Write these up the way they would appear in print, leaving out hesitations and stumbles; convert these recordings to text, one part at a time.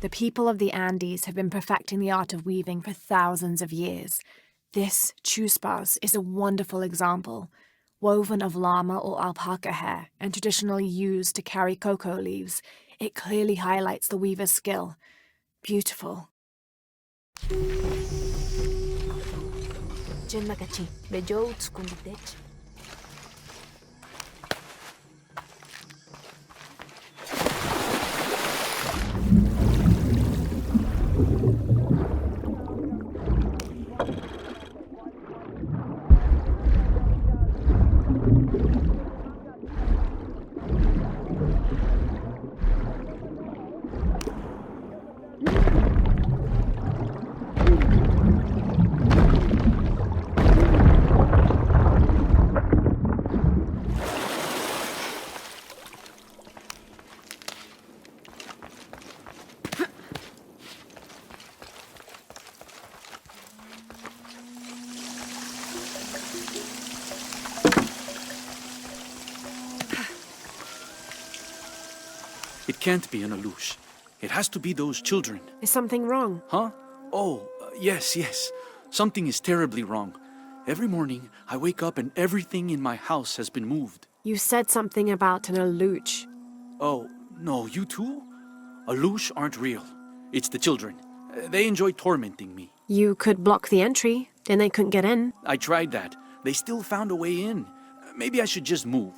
The people of the Andes have been perfecting the art of weaving for thousands of years. This chuspas is a wonderful example. Woven of llama or alpaca hair and traditionally used to carry cocoa leaves, it clearly highlights the weaver's skill. Beautiful. It can't be an Alush. It has to be those children. Is something wrong? Huh? Oh, yes. Something is terribly wrong. Every morning, I wake up and everything in my house has been moved. You said something about an aluch. Oh, no, you too? Alush aren't real. It's the children. They enjoy tormenting me. You could block the entry, then they couldn't get in. I tried that. They still found a way in. Maybe I should just move.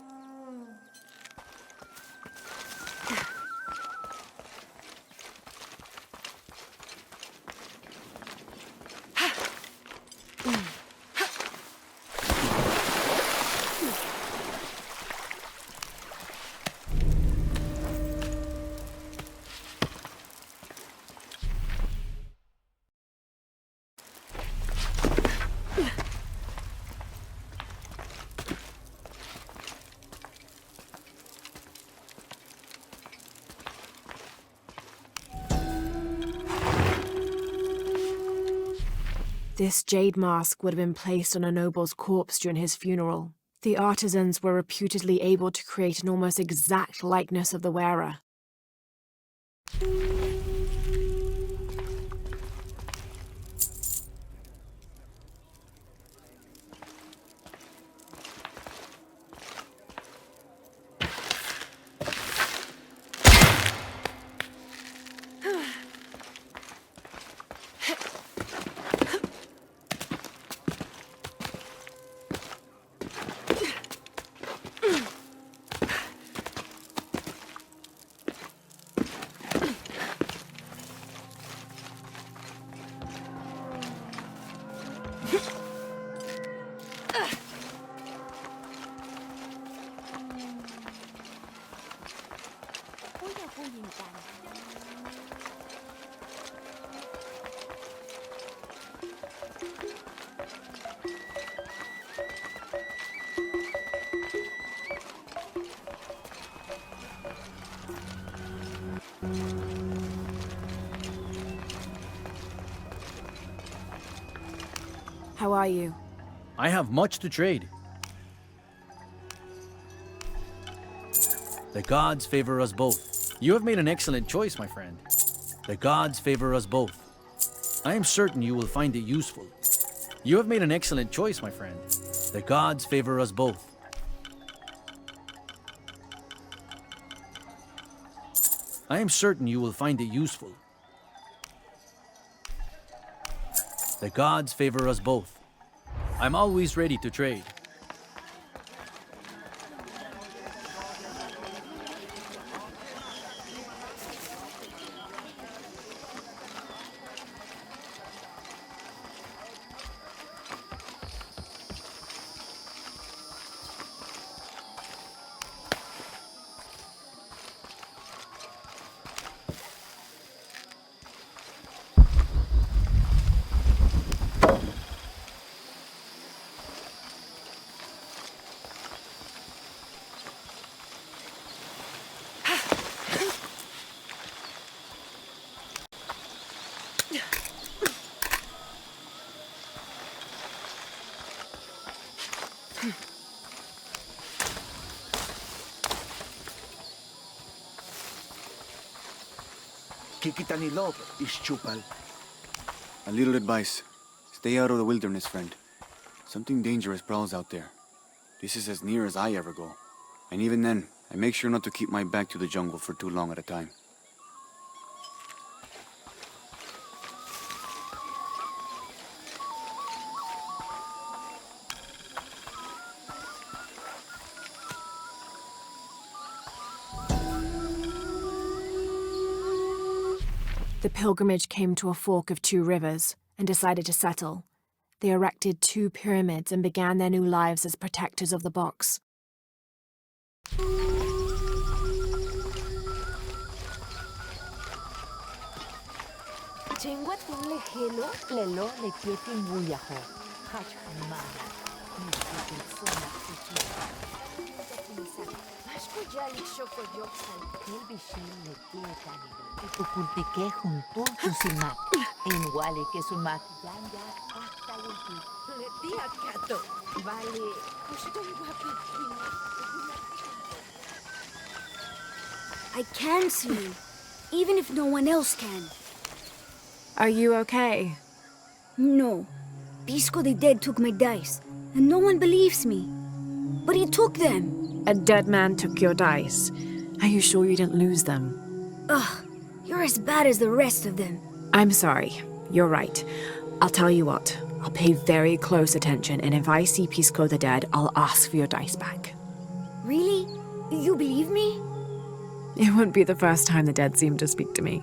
This jade mask would have been placed on a noble's corpse during his funeral. The artisans were reputedly able to create an almost exact likeness of the wearer. How are you? I have much to trade. The gods favor us both. You have made an excellent choice, my friend. The gods favor us both. I am certain you will find it useful. You have made an excellent choice, my friend. The gods favor us both. I am certain you will find it useful. The gods favor us both. I'm always ready to trade. nakikita ni Lob is Chupal. A little advice. Stay out of the wilderness, friend. Something dangerous prowls out there. This is as near as I ever go. And even then, I make sure not to keep my back to the jungle for too long at a time. The pilgrimage came to a fork of 2 rivers and decided to settle. They erected 2 pyramids and began their new lives as protectors of the box. I can see you, even if no one else can. Are you okay? No. Pisco the Dead took my dice, and no one believes me. But he took them. A dead man took your dice. Are you sure you didn't lose them? Ugh, you're as bad as the rest of them. I'm sorry. You're right. I'll tell you what. I'll pay very close attention, and if I see Pisco the Dead, I'll ask for your dice back. Really? You believe me? It wouldn't be the first time the dead seemed to speak to me.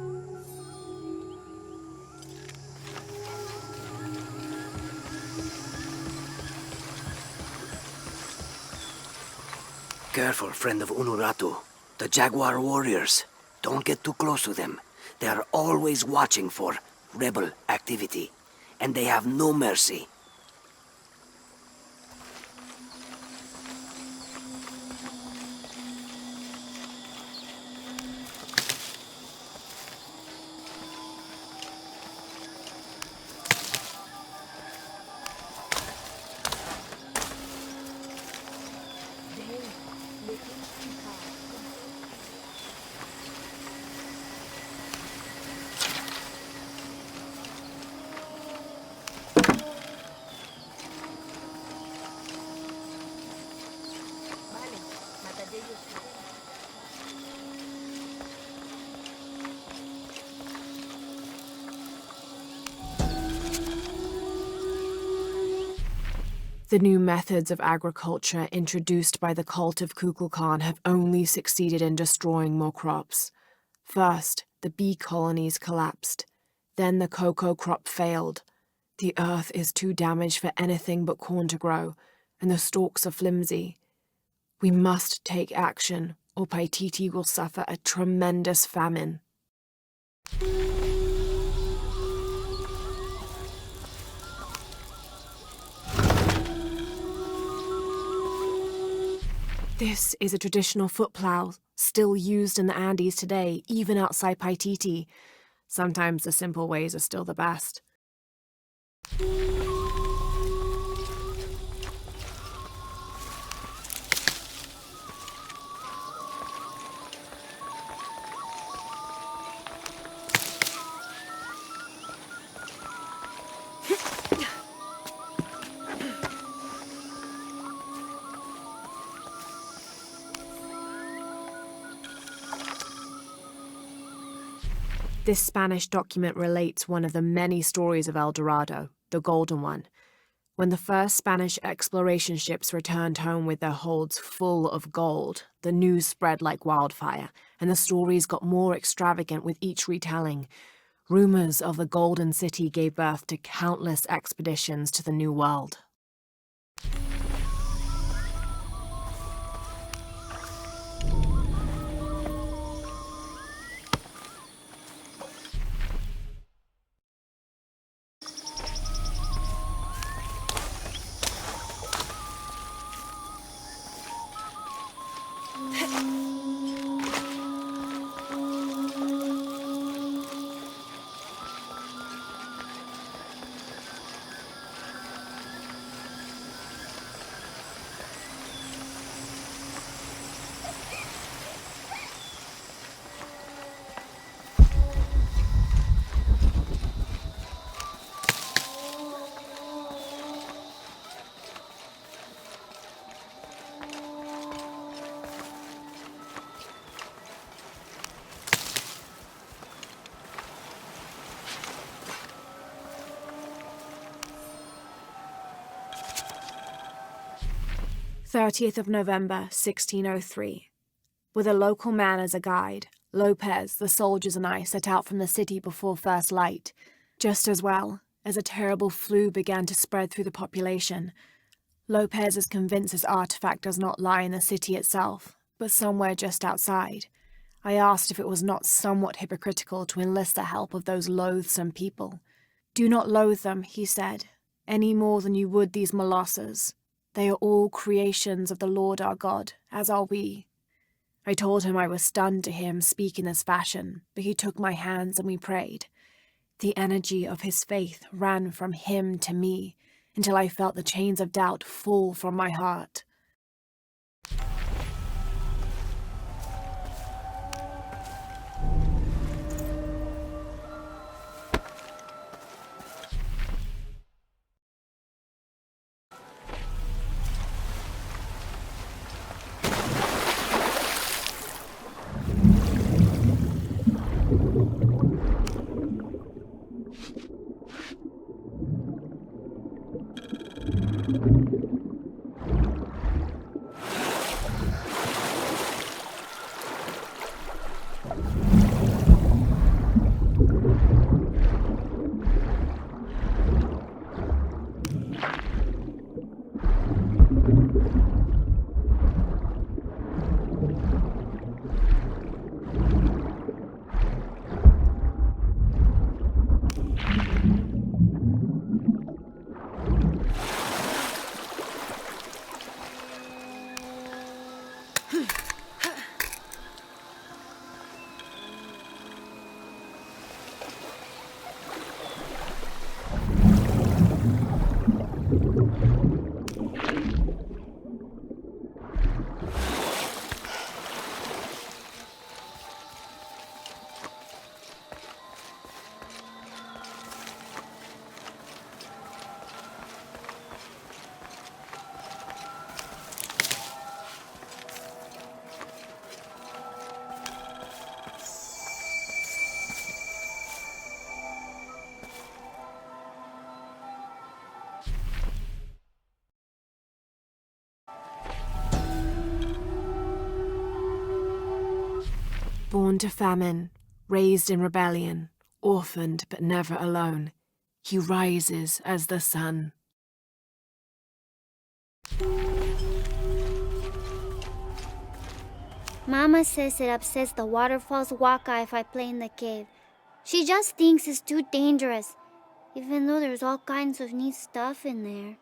Careful, friend of Unuratu. The Jaguar warriors. Don't get too close to them. They are always watching for rebel activity. And they have no mercy. The new methods of agriculture introduced by the cult of Kukulkan have only succeeded in destroying more crops. First, the bee colonies collapsed. Then the cocoa crop failed. The earth is too damaged for anything but corn to grow, and the stalks are flimsy. We must take action, or Paititi will suffer a tremendous famine. This is a traditional foot plow, still used in the Andes today, even outside Paititi. Sometimes the simple ways are still the best. This Spanish document relates one of the many stories of El Dorado, the Golden One. When the first Spanish exploration ships returned home with their holds full of gold, the news spread like wildfire, and the stories got more extravagant with each retelling. Rumors of the Golden City gave birth to countless expeditions to the New World. 30th of November, 1603. With a local man as a guide, Lopez, the soldiers, and I set out from the city before first light. Just as well, as a terrible flu began to spread through the population. Lopez is convinced his artifact does not lie in the city itself, but somewhere just outside. I asked if it was not somewhat hypocritical to enlist the help of those loathsome people. Do not loathe them, he said, any more than you would these molosses. They are all creations of the Lord our God, as are we. I told him I was stunned to hear him speak in this fashion, but he took my hands and we prayed. The energy of his faith ran from him to me, until I felt the chains of doubt fall from my heart. Born to famine, raised in rebellion, orphaned but never alone, he rises as the sun. Mama says it upsets the waterfall's waka if I play in the cave. She just thinks it's too dangerous, even though there's all kinds of neat stuff in there.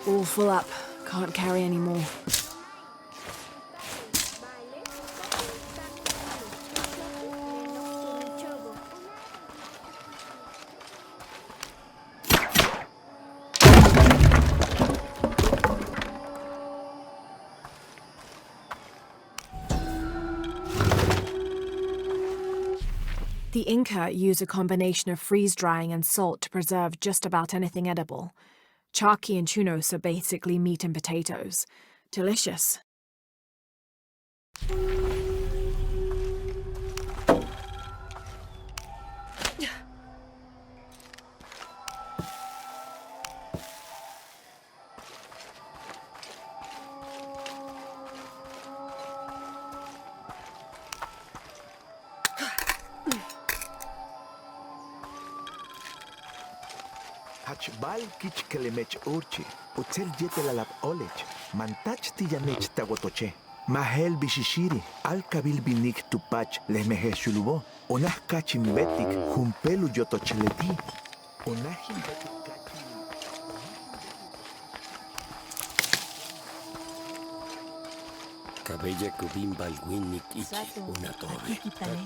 All full up. Can't carry any more. The Inca used a combination of freeze-drying and salt to preserve just about anything edible. Charqui and chunos are basically meat and potatoes. Delicious. Hachbal kich kelemech urchi, utzel yetelalap olech, mantach tiyanech tawotoche. Mahel bishishiri, al kabil binik tupach lehmehe shulubo, onah kachim betik, humpelu yotocheleti, onahim betik kachim.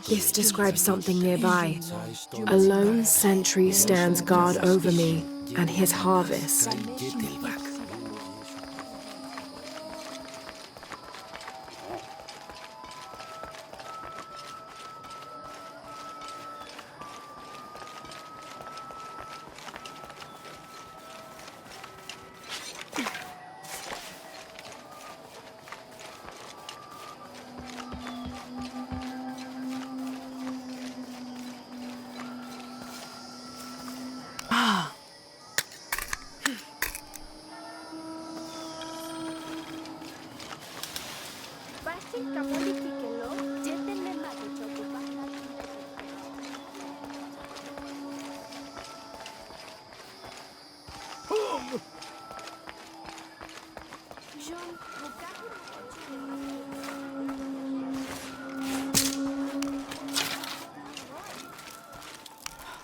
This describes something nearby. A lone sentry stands guard over me and his harvest.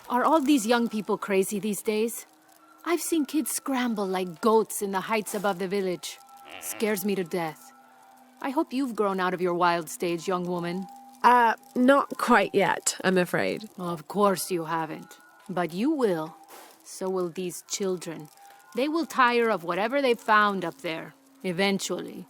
Are all these young people crazy these days? I've seen kids scramble like goats in the heights above the village. Scares me to death. I hope you've grown out of your wild stage, young woman. Not quite yet, I'm afraid. Well, of course you haven't. But you will. So will these children. They will tire of whatever they found up there. Eventually.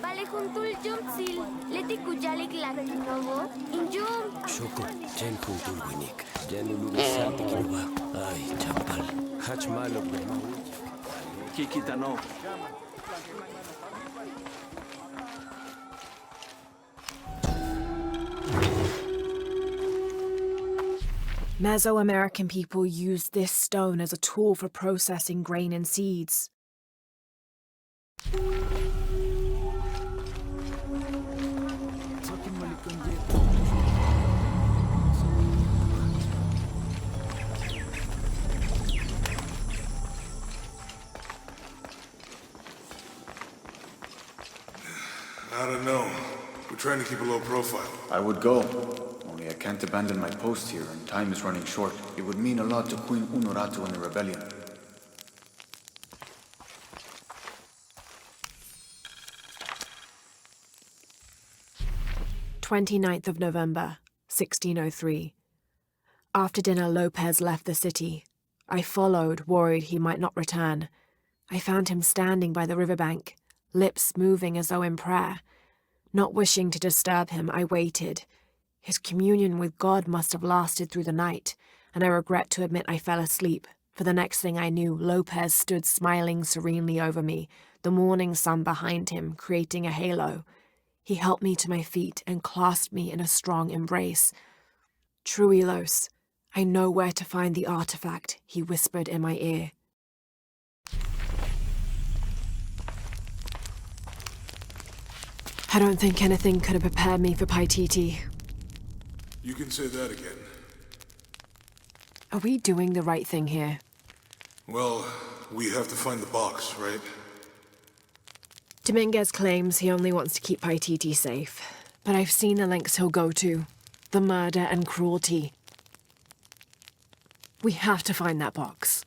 Balejuntul jumpsil, leti kujalik lakinovo, injum. Shoko, jen kuntul winik, jen ulugasati kinuba, ay, champal, hachmalo brema. Kikitano. Mesoamerican people used this stone as a tool for processing grain and seeds. I don't know. We're trying to keep a low profile. I would go. Only I can't abandon my post here, and time is running short. It would mean a lot to Queen Unuratu and the rebellion. "29th of November, 1603. After dinner, Lopez left the city. I followed, worried he might not return. I found him standing by the riverbank, lips moving as though in prayer. Not wishing to disturb him, I waited. His communion with God must have lasted through the night, and I regret to admit I fell asleep, for the next thing I knew, Lopez stood smiling serenely over me, the morning sun behind him, creating a halo. He helped me to my feet and clasped me in a strong embrace. "Truilos, I know where to find the artifact," he whispered in my ear. I don't think anything could have prepared me for Paititi. You can say that again. Are we doing the right thing here? Well, we have to find the box, right? Dominguez claims he only wants to keep Paititi safe, but I've seen the lengths he'll go to. The murder and cruelty. We have to find that box.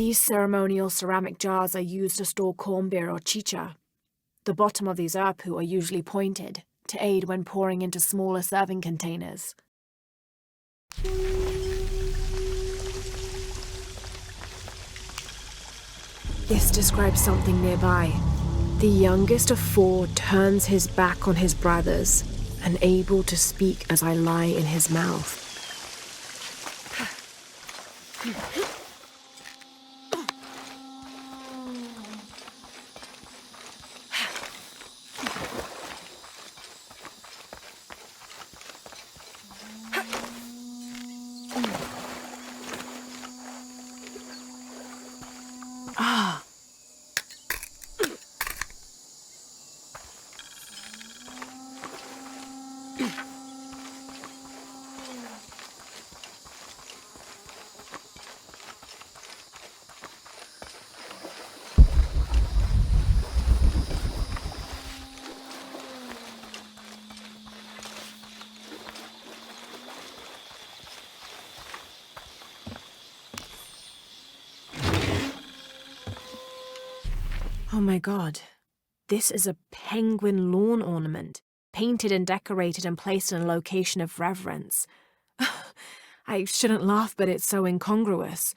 These ceremonial ceramic jars are used to store corn beer or chicha. The bottom of these erpu are usually pointed, to aid when pouring into smaller serving containers. This describes something nearby. The youngest of 4 turns his back on his brothers, unable to speak as I lie in his mouth. Oh my god. This is a penguin lawn ornament, painted and decorated and placed in a location of reverence. I shouldn't laugh, but it's so incongruous.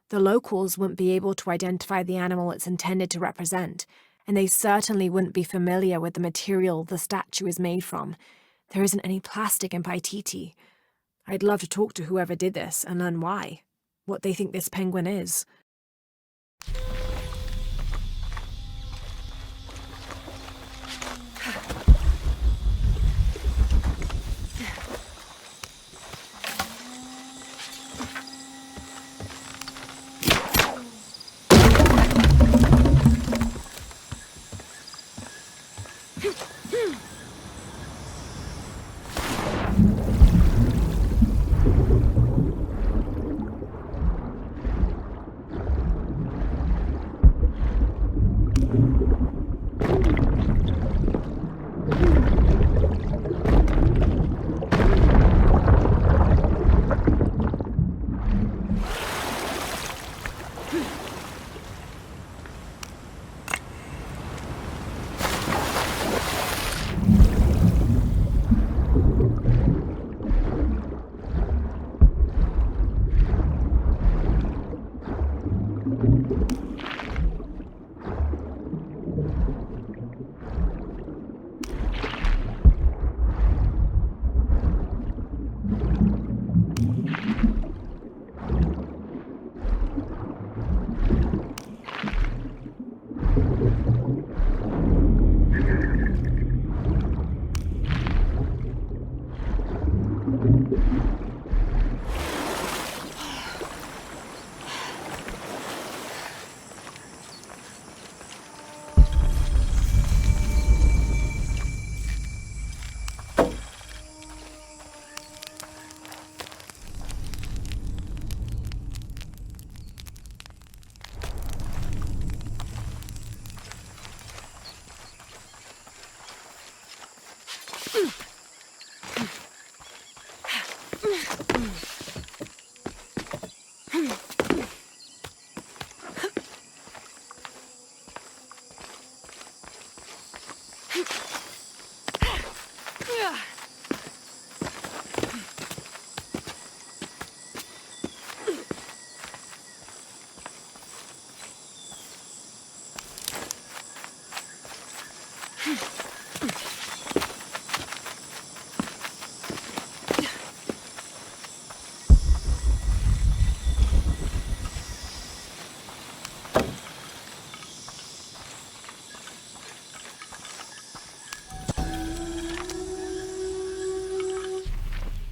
The locals wouldn't be able to identify the animal it's intended to represent, and they certainly wouldn't be familiar with the material the statue is made from. There isn't any plastic in Paititi. I'd love to talk to whoever did this and learn why, what they think this penguin is.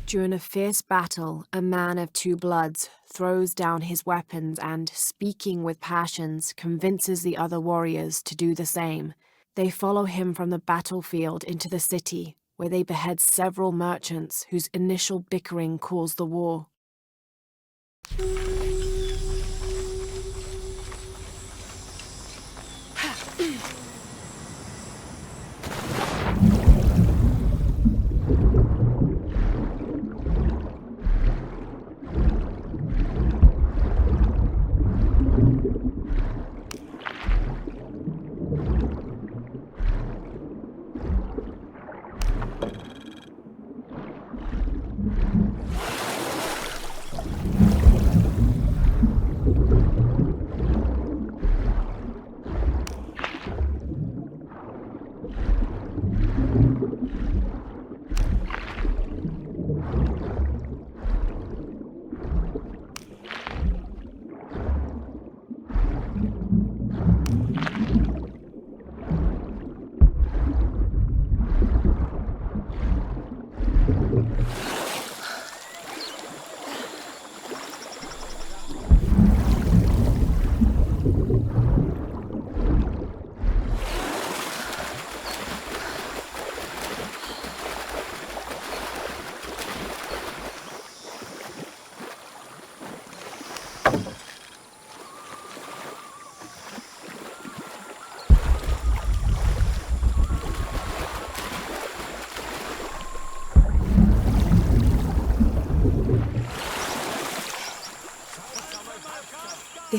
During a fierce battle, a man of 2 bloods throws down his weapons and, speaking with passions, convinces the other warriors to do the same. They follow him from the battlefield into the city, where they behead several merchants whose initial bickering caused the war.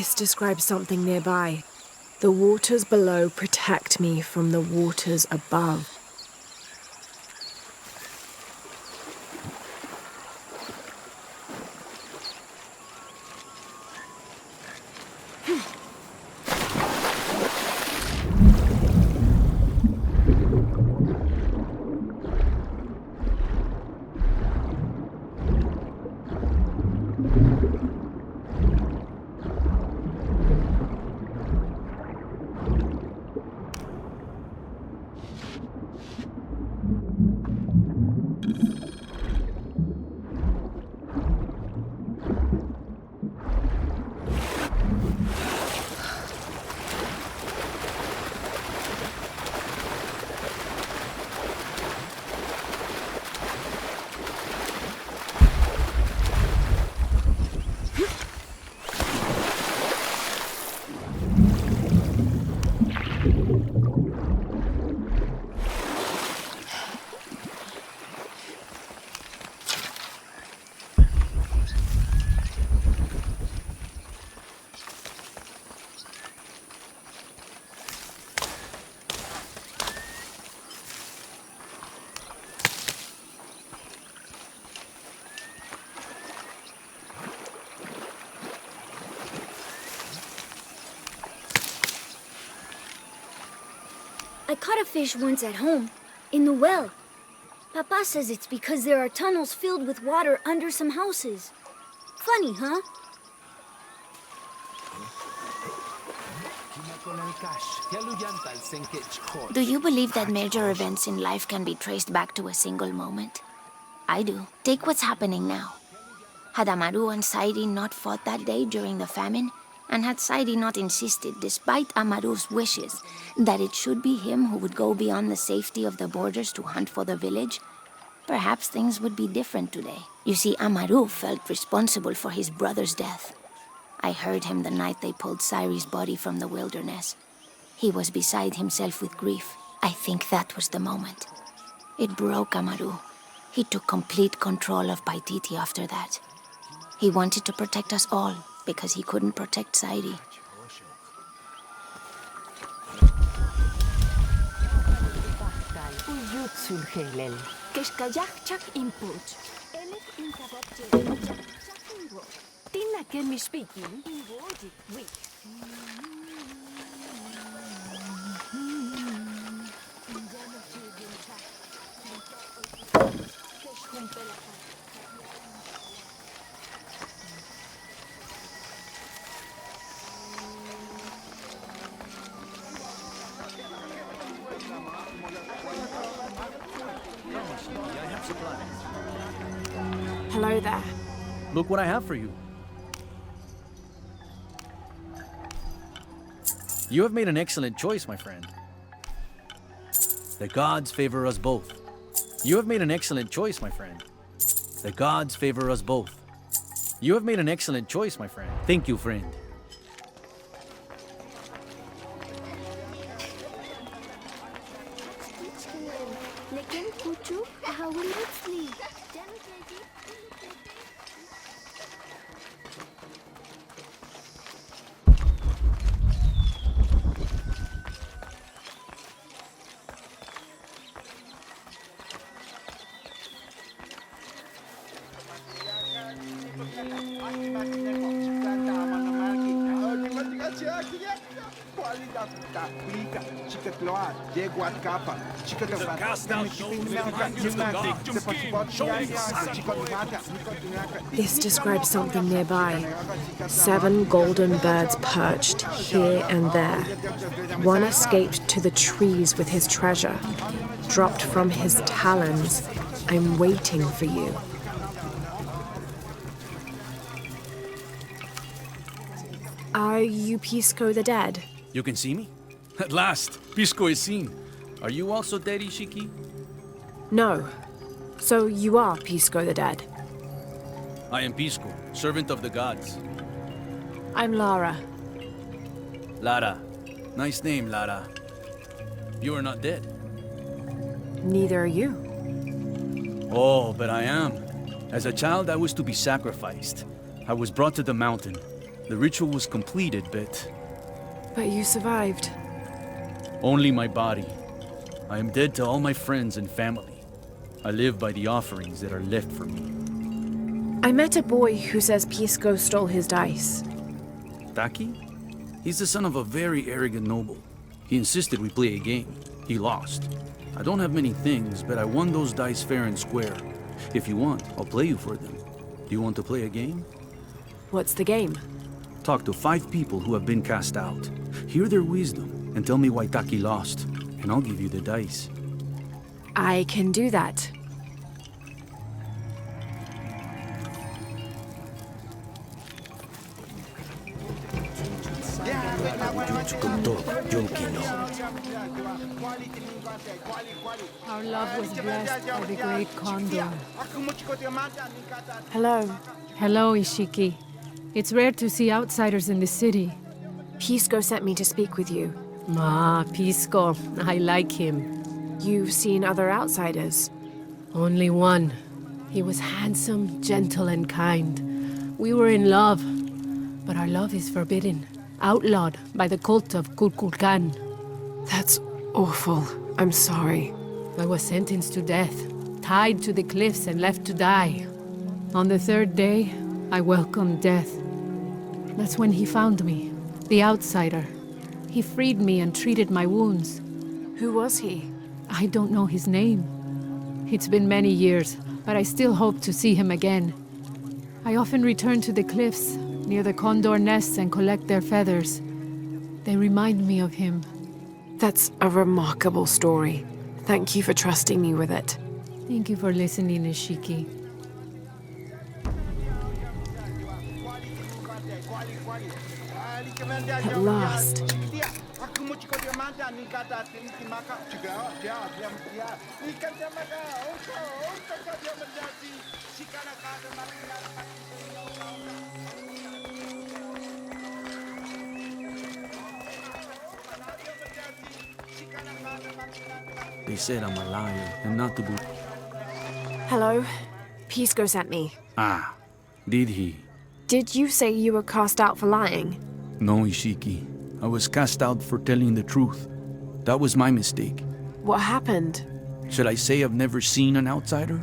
This describes something nearby. The waters below protect me from the waters above. I caught a fish once at home, in the well. Papa says it's because there are tunnels filled with water under some houses. Funny, huh? Do you believe that major events in life can be traced back to a single moment? I do. Take what's happening now. Had Amaru and Sairi not fought that day during the famine, and had Sairi not insisted, despite Amaru's wishes, that it should be him who would go beyond the safety of the borders to hunt for the village, perhaps things would be different today. You see, Amaru felt responsible for his brother's death. I heard him the night they pulled Sairi's body from the wilderness. He was beside himself with grief. I think that was the moment. It broke Amaru. He took complete control of Paititi after that. He wanted to protect us all, because he couldn't protect Sairi. Hello there. Look what I have for you. You have made an excellent choice, my friend. The gods favor us both. You have made an excellent choice, my friend. The gods favor us both. You have made an excellent choice, my friend. Thank you, friend. This describes something nearby. 7 golden birds perched here and there. One escaped to the trees with his treasure. Dropped from his talons. I'm waiting for you. Are you Pisco the Dead? You can see me? At last, Pisco is seen. Are you also dead, Ishiki? No. So you are Pisco the Dead? I am Pisco, servant of the gods. I'm Lara. Lara. Nice name, Lara. You are not dead. Neither are you. Oh, but I am. As a child, I was to be sacrificed. I was brought to the mountain. The ritual was completed, but But you survived. only my body. I am dead to all my friends and family. I live by the offerings that are left for me. I met a boy who says Pisco stole his dice. Taki? He's the son of a very arrogant noble. He insisted we play a game. He lost. I don't have many things, but I won those dice fair and square. If you want, I'll play you for them. Do you want to play a game? What's the game? Talk to 5 people who have been cast out. Hear their wisdom and tell me why Taki lost, and I'll give you the dice. I can do that. Our love was blessed by the great condor. Hello. Hello, Ishiki. It's rare to see outsiders in the city. Pisco sent me to speak with you. Ah, Pisco. I like him. You've seen other outsiders. Only one. He was handsome, gentle, and kind. We were in love. But our love is forbidden. Outlawed by the cult of Kukulkan. That's awful. I'm sorry. I was sentenced to death, tied to the cliffs and left to die. On the 3rd day, I welcomed death. That's when he found me, the outsider. He freed me and treated my wounds. Who was he? I don't know his name. It's been many years, but I still hope to see him again. I often return to the cliffs, near the condor nests, and collect their feathers. They remind me of him. That's a remarkable story. Thank you for trusting me with it. Thank you for listening, Ishiki. At last. They said I'm a liar and not to be... Hello. Pisco sent me. Ah, did he? Did you say you were cast out for lying? No, Ishiki. I was cast out for telling the truth. That was my mistake. What happened? Should I say I've never seen an outsider?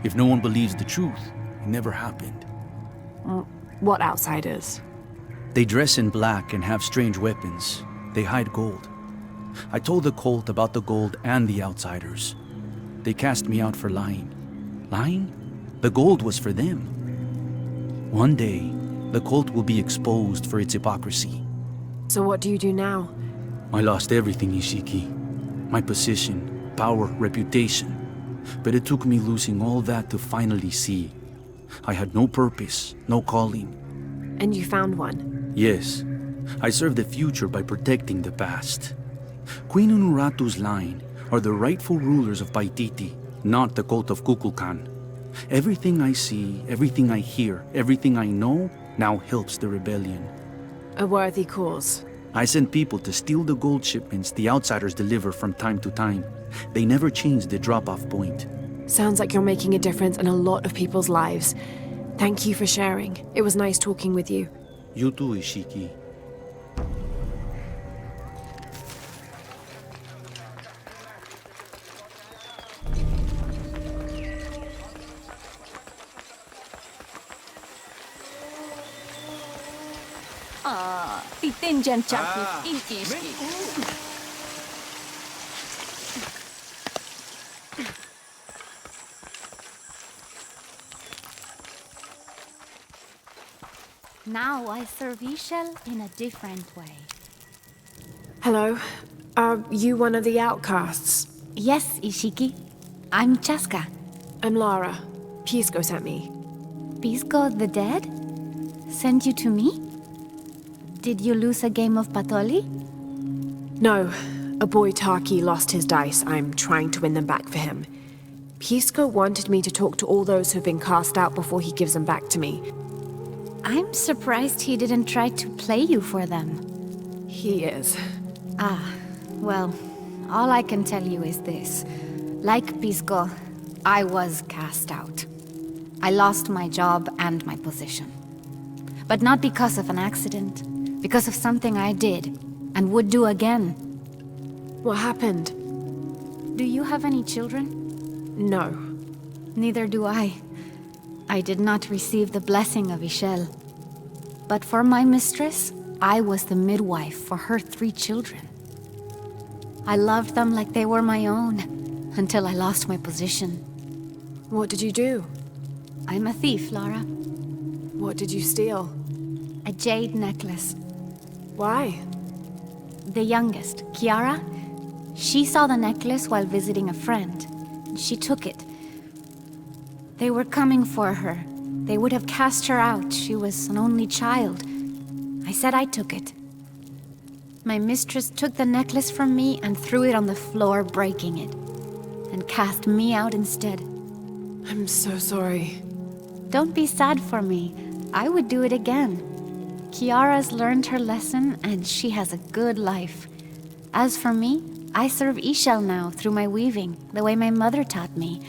If no one believes the truth, it never happened. What outsiders? They dress in black and have strange weapons. They hide gold. I told the cult about the gold and the outsiders. They cast me out for lying. Lying? The gold was for them. One day, the cult will be exposed for its hypocrisy. So what do you do now? I lost everything, Ishiki. My position, power, reputation. But it took me losing all that to finally see. I had no purpose, no calling. And you found one? Yes. I serve the future by protecting the past. Queen Unuratu's line are the rightful rulers of Paititi, not the cult of Kukulkan. Everything I see, everything I hear, everything I know now helps the rebellion. A worthy cause. I send people to steal the gold shipments the outsiders deliver from time to time. They never change the drop-off point. Sounds like you're making a difference in a lot of people's lives. Thank you for sharing. It was nice talking with you. You too, Ishiki. Titin dyan, Chucky. Ikiski. Now I serve Ishel in a different way. Hello. Are you one of the outcasts? Yes, Ishiki. I'm Chaska. I'm Lara. Pisco sent me. Pisco the dead? Sent you to me? Did you lose a game of Patoli? No. A boy Taki lost his dice. I'm trying to win them back for him. Pisco wanted me to talk to all those who've been cast out before he gives them back to me. I'm surprised he didn't try to play you for them. He is. Ah, well, all I can tell you is this. Like Pisco, I was cast out. I lost my job and my position. But not because of an accident. Because of something I did, and would do again. What happened? Do you have any children? No. Neither do I. I did not receive the blessing of Ishel. But for my mistress, I was the midwife for her 3 children. I loved them like they were my own, until I lost my position. What did you do? I'm a thief, Lara. What did you steal? A jade necklace. Why? The youngest, Kiara, she saw the necklace while visiting a friend. She took it. They were coming for her. They would have cast her out. She was an only child. I said I took it. My mistress took the necklace from me and threw it on the floor, breaking it, and cast me out instead. I'm so sorry. Don't be sad for me. I would do it again. Kiara's learned her lesson, and she has a good life. As for me, I serve Ishel now through my weaving, the way my mother taught me.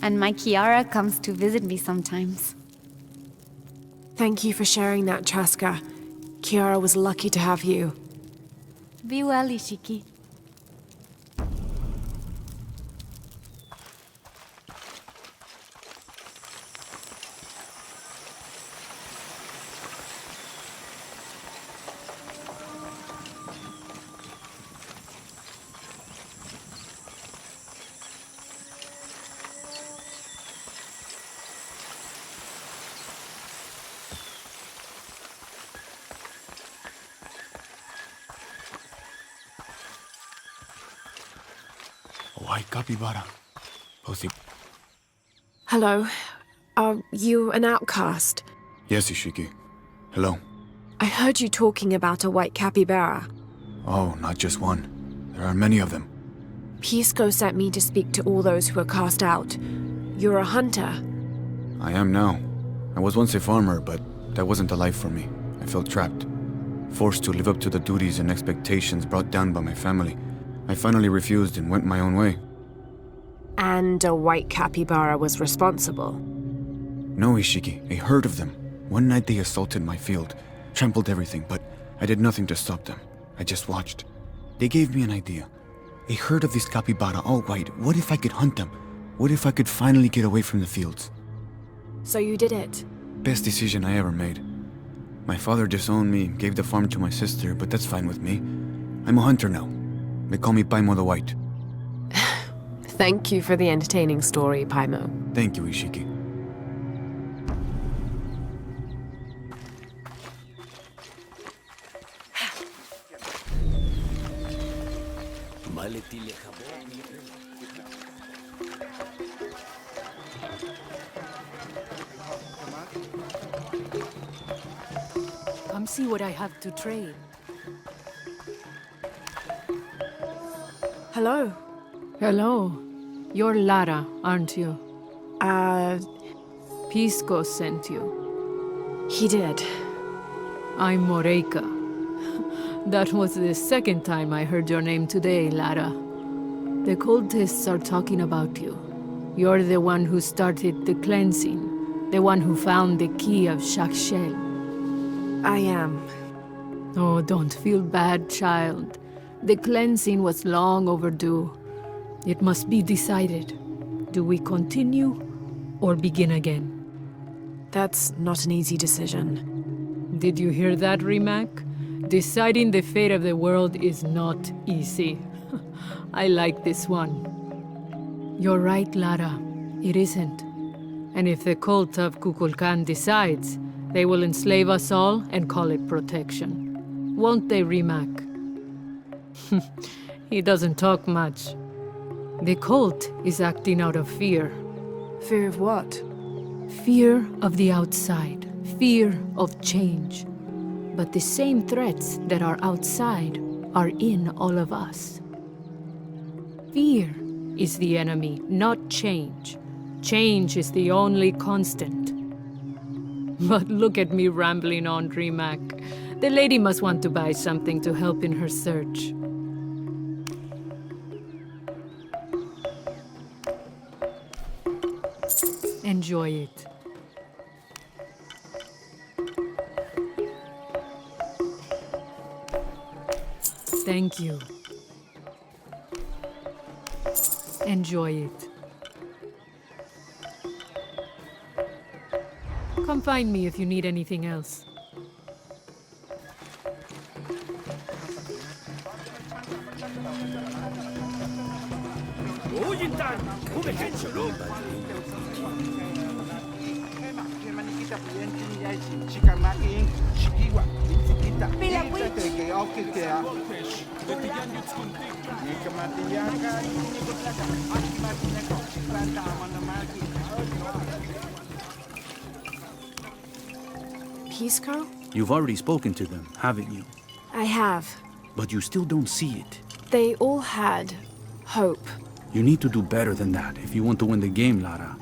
And my Kiara comes to visit me sometimes. Thank you for sharing that, Chaska. Kiara was lucky to have you. Be well, Ishiki. White capybara. Hello. Are you an outcast? Yes, Ishiki. Hello. I heard you talking about a white capybara. Oh, not just one. There are many of them. Pisco sent me to speak to all those who are cast out. You're a hunter. I am now. I was once a farmer, but that wasn't the life for me. I felt trapped. Forced to live up to the duties and expectations brought down by my family. I finally refused and went my own way. And a white capybara was responsible. No, Ishiki, a herd of them. One night they assaulted my field, trampled everything, but I did nothing to stop them. I just watched. They gave me an idea. A herd of these capybara, all white. What if I could hunt them? What if I could finally get away from the fields? So you did it? Best decision I ever made. My father disowned me, gave the farm to my sister, but that's fine with me. I'm a hunter now. They call me Paimo the White. Thank you for the entertaining story, Paimo. Thank you, Ishiki. Come see what I have to trade. Hello. Hello. You're Lara, aren't you? Pisco sent you. He did. I'm Moreika. That was the second time I heard your name today, Lara. The cultists are talking about you. You're the one who started the cleansing, the one who found the key of Shakshel. I am. Oh, don't feel bad, child. The cleansing was long overdue. It must be decided. Do we continue or begin again? That's not an easy decision. Did you hear that, Rimac? Deciding the fate of the world is not easy. I like this one. You're right, Lara. It isn't. And if the cult of Kukulkan decides, they will enslave us all and call it protection. Won't they, Rimac? He doesn't talk much. The cult is acting out of fear. Fear of what? Fear of the outside. Fear of change. But the same threats that are outside are in all of us. Fear is the enemy, not change. Change is the only constant. But look at me rambling on, Rimac. The lady must want to buy something to help in her search. Enjoy it. Thank you. Enjoy it. Come find me if you need anything else. Pisco? You've already spoken to them, haven't you? I have. But you still don't see it. They all had hope. You need to do better than that if you want to win the game, Lara.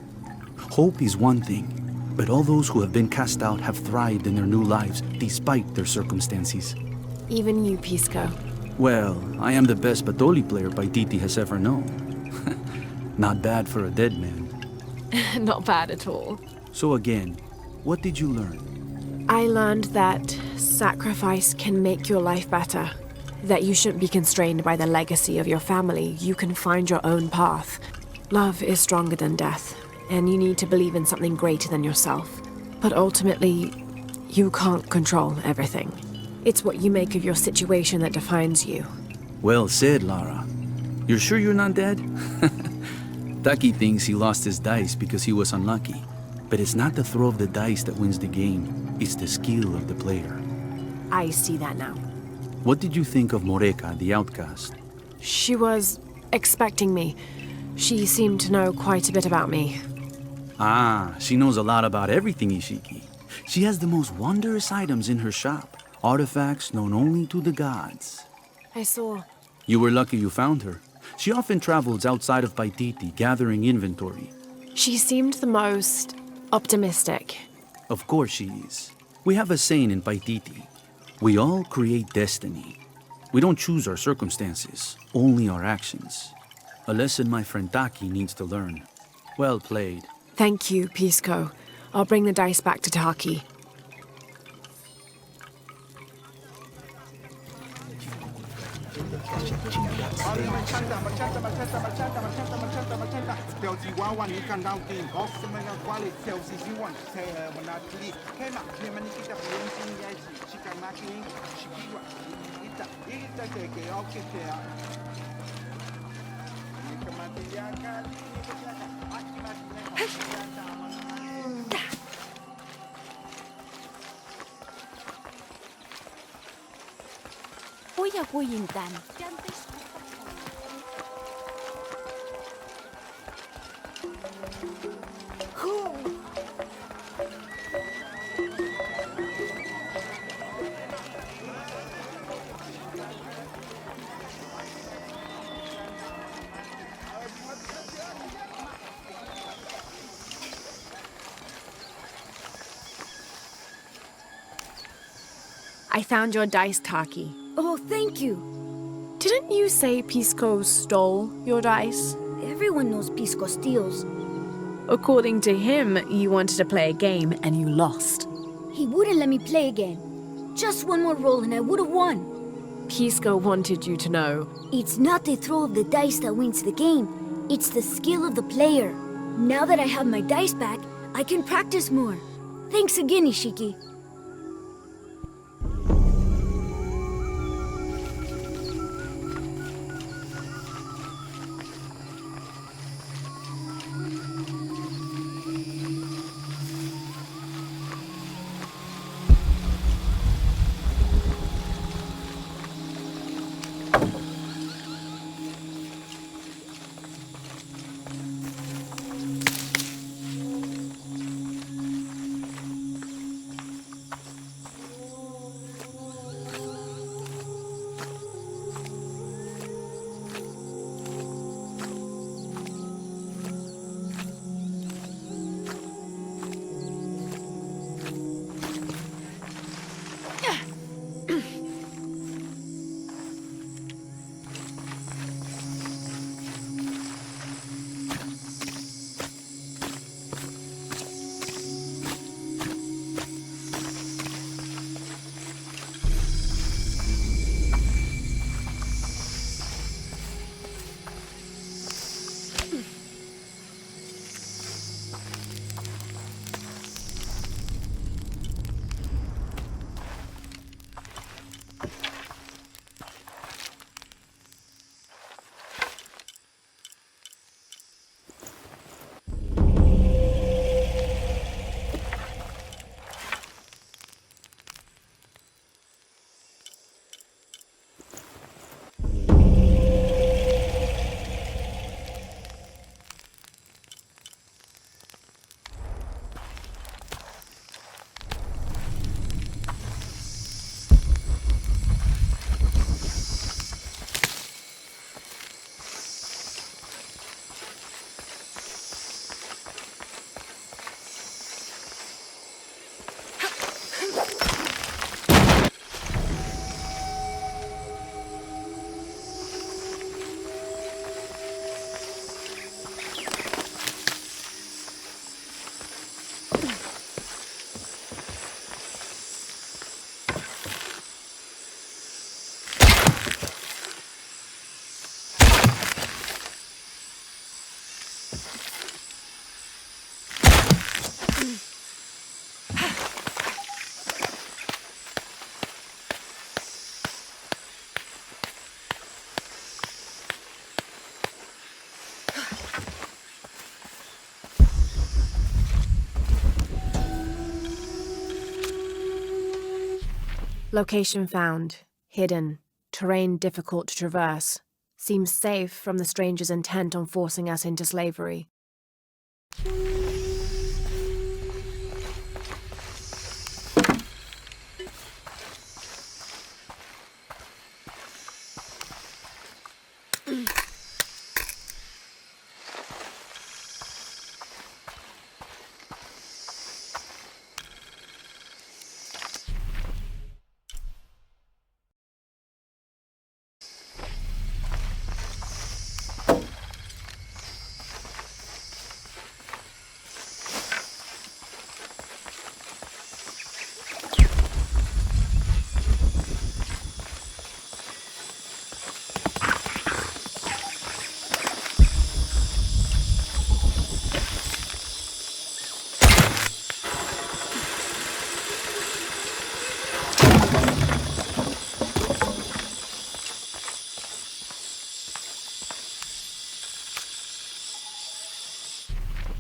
Hope is one thing, but all those who have been cast out have thrived in their new lives despite their circumstances. Even you, Pisco. Well, I am the best Batoli player Paititi has ever known. Not bad for a dead man. Not bad at all. So again, what did you learn? I learned that sacrifice can make your life better. That you shouldn't be constrained by the legacy of your family. You can find your own path. Love is stronger than death, and you need to believe in something greater than yourself. But ultimately, you can't control everything. It's what you make of your situation that defines you. Well said, Lara. You're sure you're not dead? Taki thinks he lost his dice because he was unlucky. But it's not the throw of the dice that wins the game. It's the skill of the player. I see that now. What did you think of Moreka, the outcast? She was expecting me. She seemed to know quite a bit about me. Ah, she knows a lot about everything, Ishiki. She has the most wondrous items in her shop. Artifacts known only to the gods. I saw. You were lucky you found her. She often travels outside of Paititi, gathering inventory. She seemed the most optimistic. Of course she is. We have a saying in Paititi. We all create destiny. We don't choose our circumstances, only our actions. A lesson my friend Taki needs to learn. Well played. Thank you, Pisco. I'll bring the dice back to Taki. Kuya Kuyintan. I found your dice, Taki. Oh, thank you. Didn't you say Pisco stole your dice? Everyone knows Pisco steals. According to him, you wanted to play a game and you lost. He wouldn't let me play again. Just one more roll and I would have won. Pisco wanted you to know. It's not the throw of the dice that wins the game. It's the skill of the player. Now that I have my dice back, I can practice more. Thanks again, Ishiki. Location found. Hidden. Terrain difficult to traverse. Seems safe from the stranger's intent on forcing us into slavery.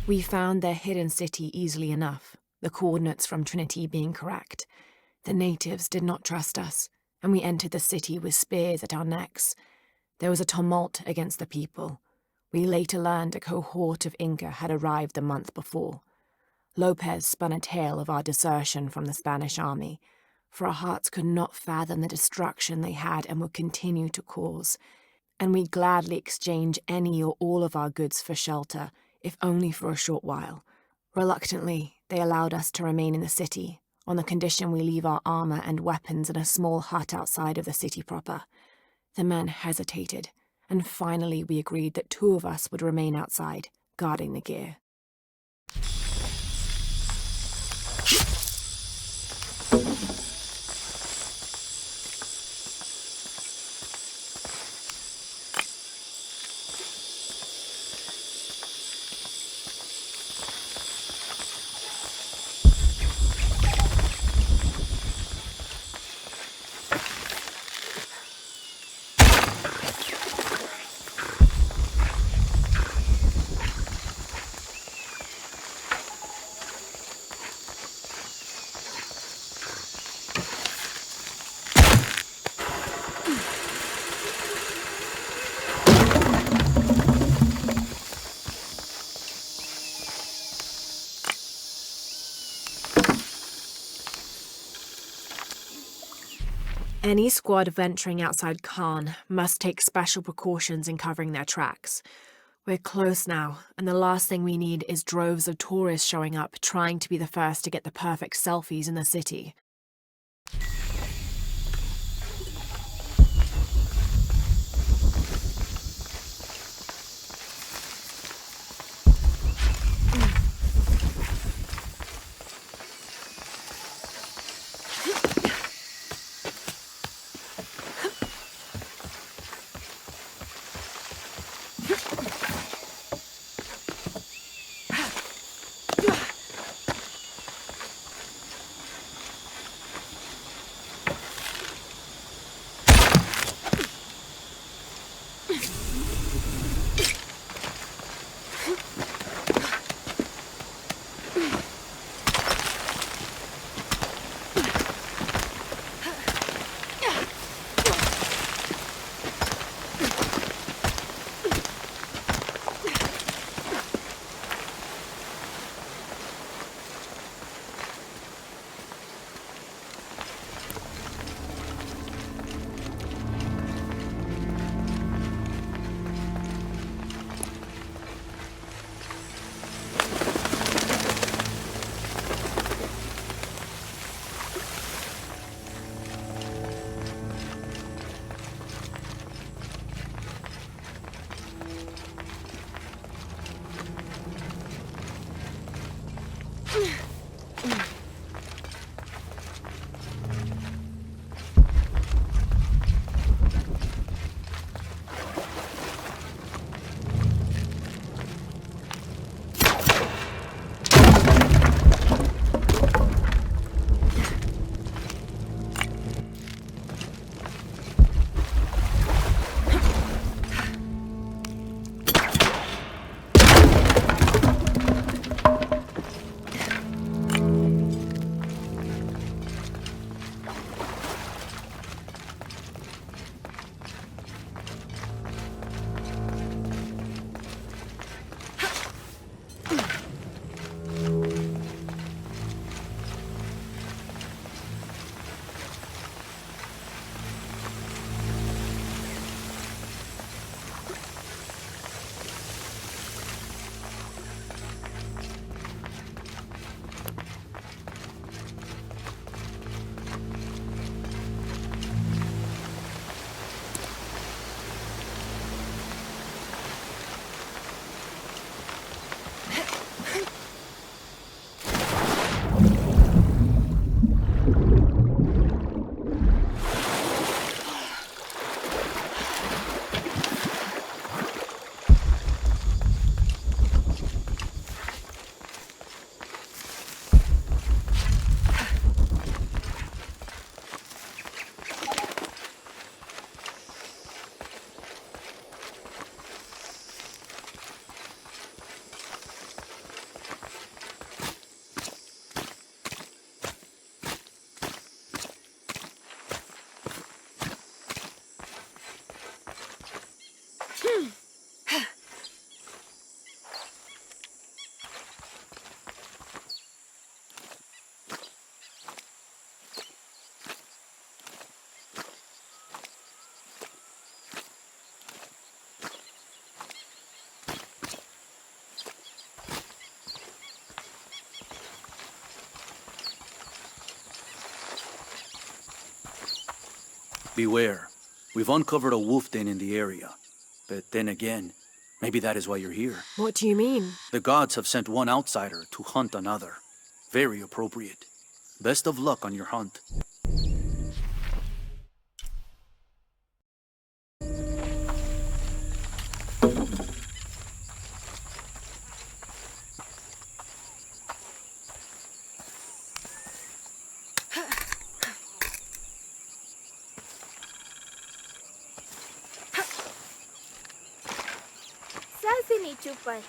We found their hidden city easily enough, the coordinates from Trinity being correct. The natives did not trust us, and we entered the city with spears at our necks. There was a tumult against the people. We later learned a cohort of Inca had arrived the month before. Lopez spun a tale of our desertion from the Spanish army, for our hearts could not fathom the destruction they had and would continue to cause, and we gladly exchange any or all of our goods for shelter, if only for a short while. Reluctantly, they allowed us to remain in the city, on the condition we leave our armor and weapons in a small hut outside of the city proper. The men hesitated, and finally we agreed that 2 of us would remain outside, guarding the gear. Any squad venturing outside Khan must take special precautions in covering their tracks. We're close now, and the last thing we need is droves of tourists showing up trying to be the first to get the perfect selfies in the city. Beware. We've uncovered a wolf den in the area. But then again, maybe that is why you're here. What do you mean? The gods have sent one outsider to hunt another. Very appropriate. Best of luck on your hunt. Sasini Chupai.